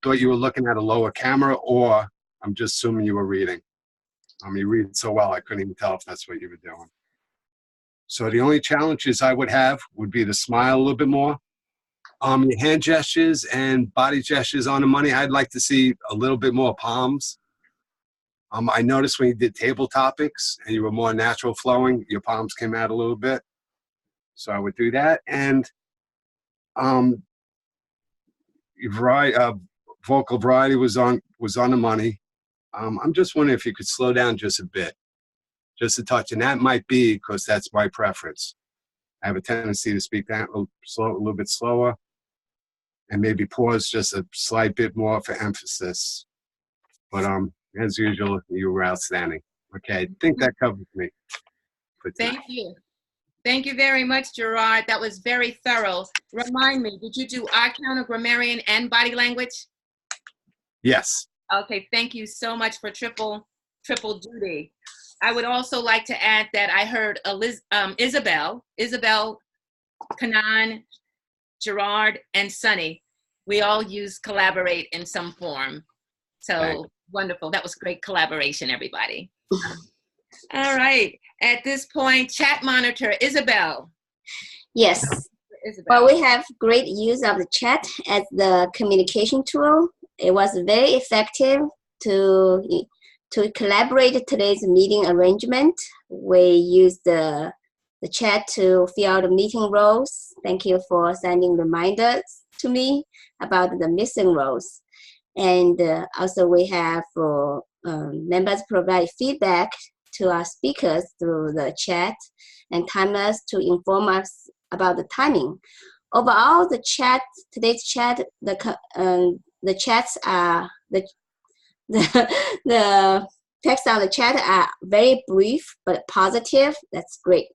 thought you were looking at a lower camera or I'm just assuming you were reading. You read so well, I couldn't even tell if that's what you were doing. So the only challenges I would have would be to smile a little bit more. Your hand gestures and body gestures on the money, I'd like to see a little bit more palms. I noticed when you did table topics and you were more natural flowing, your palms came out a little bit. So I would do that. And vocal variety was on the money. I'm just wondering if you could slow down just a bit, just a touch, and that might be because that's my preference. I have a tendency to speak down a little bit slower, and maybe pause just a slight bit more for emphasis. But as usual, you were outstanding. Okay, I think that covers me. Thank you. Thank you very much, Gerard. That was very thorough. Remind me, did you do eye counter, grammarian, and body language? Yes. Okay, thank you so much for triple duty. I would also like to add that I heard Isabel, Kanan, Gerard, and Sonny. We all use collaborate in some form. So wonderful. That was great collaboration, everybody. All right. At this point, chat monitor, Isabel. Yes. Isabel. Well, we have great use of the chat as the communication tool. It was very effective to collaborate today's meeting arrangement. We used the chat to fill out the meeting roles. Thank you for sending reminders to me about the missing roles. And also we have members provide feedback to our speakers through the chat and timers to inform us about the timing. Overall, today's chat, the chats are the text on the chat are very brief but positive. That's great.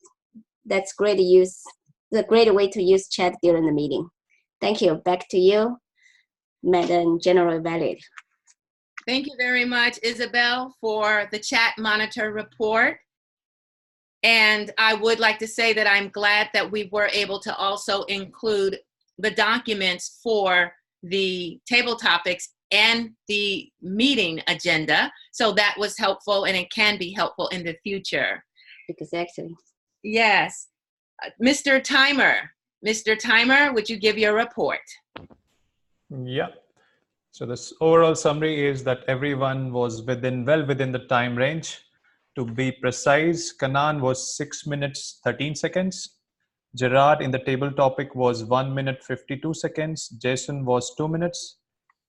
That's great use. The great way to use chat during the meeting. Thank you. Back to you, Madam General Valid. Thank you very much, Isabel, for the chat monitor report. And I would like to say that I'm glad that we were able to also include the documents for the table topics and the meeting agenda. So that was helpful, and it can be helpful in the future. Exactly. Yes. Mr. Timer, would you give your report? Yeah. So this overall summary is that everyone was well within the time range. To be precise, Kanan was 6 minutes 13 seconds. Gerard in the table topic was 1 minute 52 seconds. Jason was 2 minutes.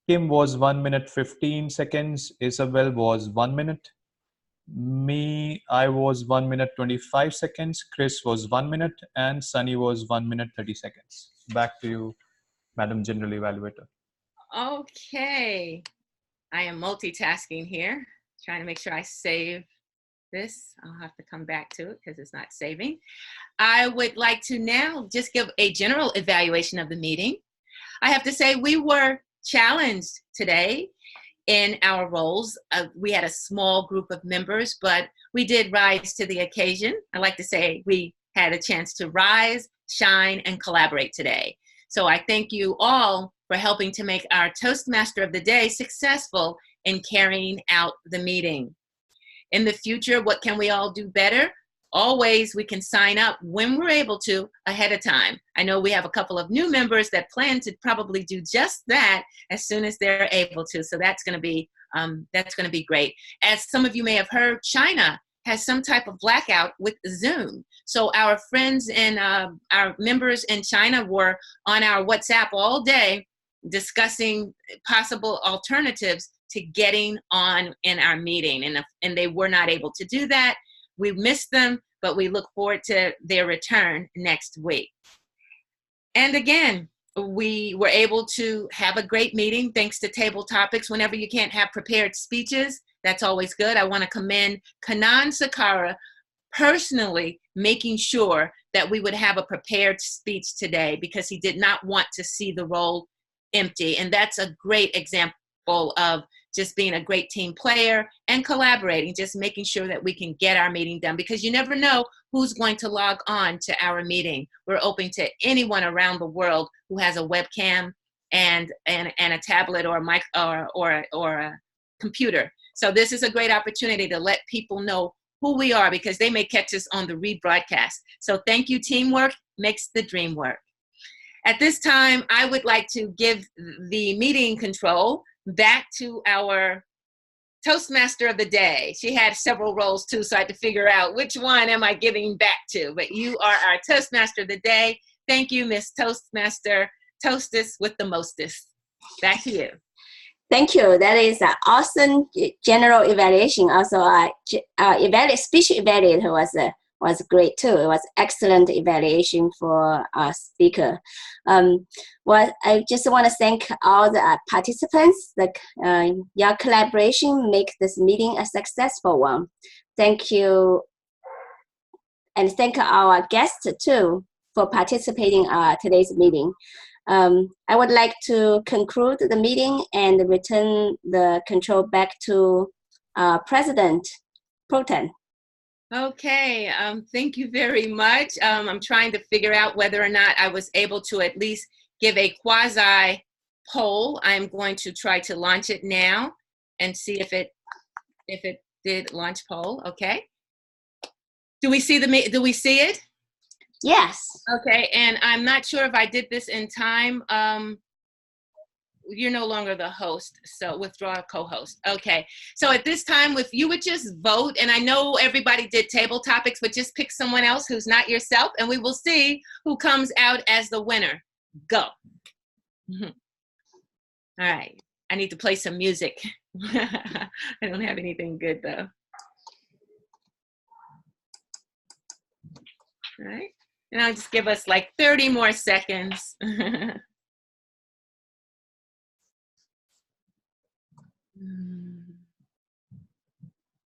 Kim was 1 minute 15 seconds. Isabel was 1 minute. I was 1 minute 25 seconds. Chris was 1 minute, and Sunny was 1 minute 30 seconds. Back to you, Madam General Evaluator. Okay. I am multitasking here, trying to make sure I save this. I'll have to come back to it because it's not saving. I would like to now just give a general evaluation of the meeting. I have to say we were challenged today in our roles. We had a small group of members, but we did rise to the occasion. I like to say we had a chance to rise, shine, and collaborate today. So I thank you all for helping to make our Toastmaster of the Day successful in carrying out the meeting. In the future, what can we all do better? Always we can sign up when we're able to ahead of time. I know we have a couple of new members that plan to probably do just that as soon as they're able to. So that's going to be great. As some of you may have heard, China has some type of blackout with Zoom. So our friends and our members in China were on our WhatsApp all day discussing possible alternatives to getting on in our meeting. And they were not able to do that. We missed them, but we look forward to their return next week. And again, we were able to have a great meeting thanks to Table Topics. Whenever you can't have prepared speeches, that's always good. I want to commend Kanan Sakara personally making sure that we would have a prepared speech today because he did not want to see the role empty. And that's a great example of just being a great team player and collaborating, just making sure that we can get our meeting done because you never know who's going to log on to our meeting. We're open to anyone around the world who has a webcam and a tablet or a mic or a computer. So this is a great opportunity to let people know who we are because they may catch us on the rebroadcast. So thank you. Teamwork makes the dream work. At this time, I would like to give the meeting control back to our Toastmaster of the Day. She had several roles too, so I had to figure out which one am I giving back to. But you are our Toastmaster of the Day. Thank you, Miss Toastmaster, Toastess with the mostest. Back to you. Thank you. That is an awesome general evaluation. Also, our speech evaluator was great too. It was excellent evaluation for our speaker. Well, I just want to thank all the participants. Your collaboration make this meeting a successful one. Thank you. And thank our guests too for participating in today's meeting. I would like to conclude the meeting and return the control back to President Pro Tem. Okay, thank you very much. I'm trying to figure out whether or not I was able to at least give a quasi poll. I'm going to try to launch it now and see if it did launch poll. Okay. Do we see it? Yes. Okay, and I'm not sure if I did this in time. You're no longer the host, so withdraw co-host. Okay, so at this time, if you would just vote, and I know everybody did Table Topics, but just pick someone else who's not yourself, and we will see who comes out as the winner. Go. All right, I need to play some music. I don't have anything good though. All right, and I'll just give us like 30 more seconds.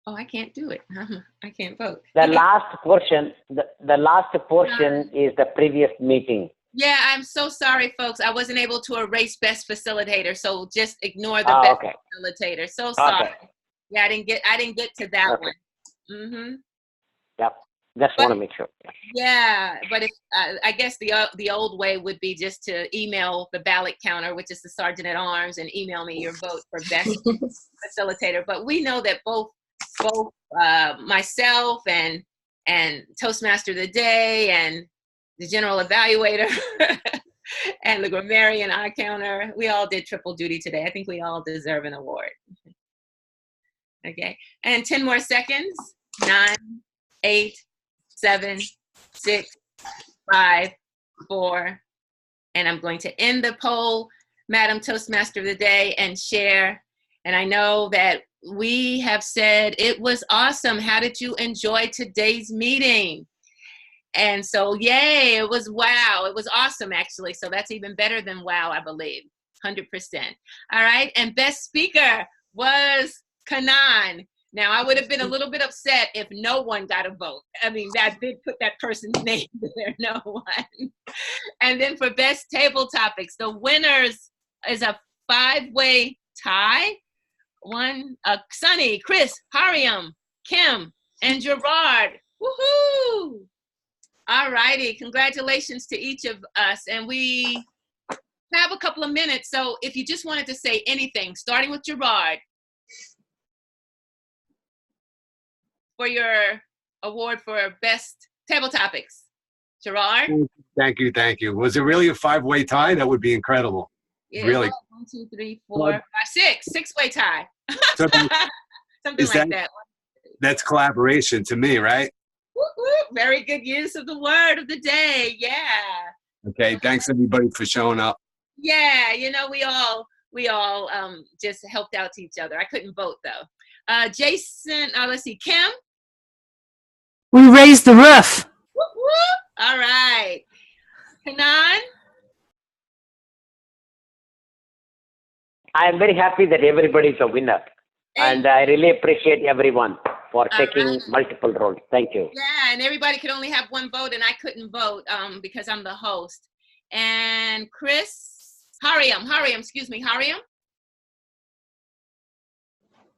Oh, I can't do it. I can't vote. The last portion, the last portion is the previous meeting. Yeah, I'm so sorry, folks. I wasn't able to erase best facilitator, so just ignore the best facilitator. So sorry. Okay. Yeah, I didn't get to that one. Mm-hmm. Yep. Just want to make sure. Yeah, but if I guess the old way would be just to email the ballot counter, which is the sergeant at arms, and email me your vote for best facilitator. But we know that both myself and Toastmaster of the Day and the general evaluator and the grammarian eye counter, we all did triple duty today. I think we all deserve an award. Okay, and 10 more seconds. 9, 8, 7, 6, 5, 4, and I'm going to end the poll, Madam Toastmaster of the Day, and share. And I know that we have said it was awesome. How did you enjoy today's meeting? And so, yay, it was wow. It was awesome, actually. So that's even better than wow, I believe, 100%. All right, and best speaker was Kanan. Now, I would have been a little bit upset if no one got a vote. I mean, that did put that person's name there, no one. And then for best table topics, the winners is a 5-way tie. Sunny, Chris, Hariam, Kim, and Gerard. Woohoo! All righty, congratulations to each of us. And we have a couple of minutes, so if you just wanted to say anything, starting with Gerard, for your award for best table topics. Gerard? Thank you. Was it really a 5-way tie? That would be incredible. Yeah, Really. 1, 2, 3, 4, 5, 6. 6-way tie. Something like that. That's collaboration to me, right? Very good use of the word of the day. Yeah. Okay. Thanks everybody for showing up. Yeah. You know, we all just helped out to each other. I couldn't vote though. Jason, let's see, Kim. We raised the roof. Whoop, whoop. All right. Kanan. I am very happy that everybody is a winner. And I really appreciate everyone for taking multiple roles. Thank you. Yeah, and everybody could only have one vote, and I couldn't vote because I'm the host. And Hariam, Hariam.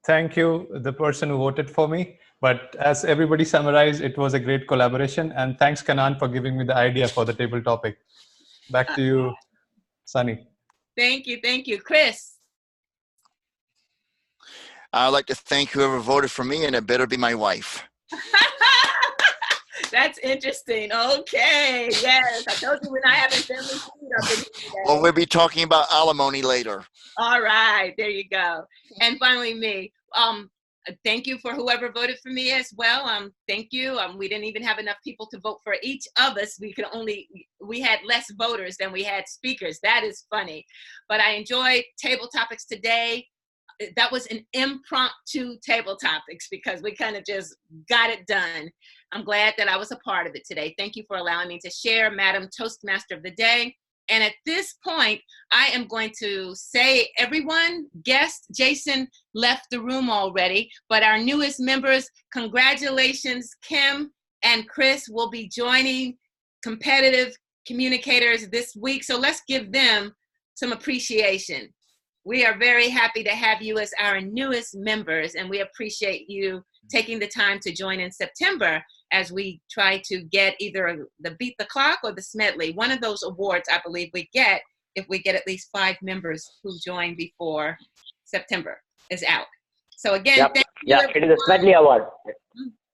Thank you, the person who voted for me. But as everybody summarized, it was a great collaboration. And thanks, Kanan, for giving me the idea for the table topic. Back to you, Sunny. Thank you. Chris. I'd like to thank whoever voted for me, and it better be my wife. That's interesting. Okay. Yes. I told you we're not having family food up in here today. Well, we'll be talking about alimony later. All right. There you go. And finally, me. Thank you for whoever voted for me as well. Thank you. We didn't even have enough people to vote for each of us. We had less voters than we had speakers. That is funny. But I enjoyed table topics today. That was an impromptu table topics because we kind of just got it done. I'm glad that I was a part of it today. Thank you for allowing me to share, Madam Toastmaster of the Day. And at this point, I am going to say, everyone, guest Jason left the room already, but our newest members, congratulations, Kim and Chris will be joining Competitive Communicators this week. So let's give them some appreciation. We are very happy to have you as our newest members, and we appreciate you taking the time to join in September as we try to get either the Beat the Clock or the Smedley. One of those awards I believe we get if we get at least 5 members who join before September is out. So again, thank you. Yeah, it is a Smedley Award.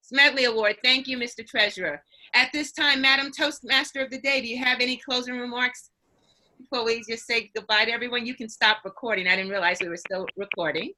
Smedley Award. Thank you, Mr. Treasurer. At this time, Madam Toastmaster of the Day, do you have any closing remarks before we just say goodbye to everyone? You can stop recording. I didn't realize we were still recording.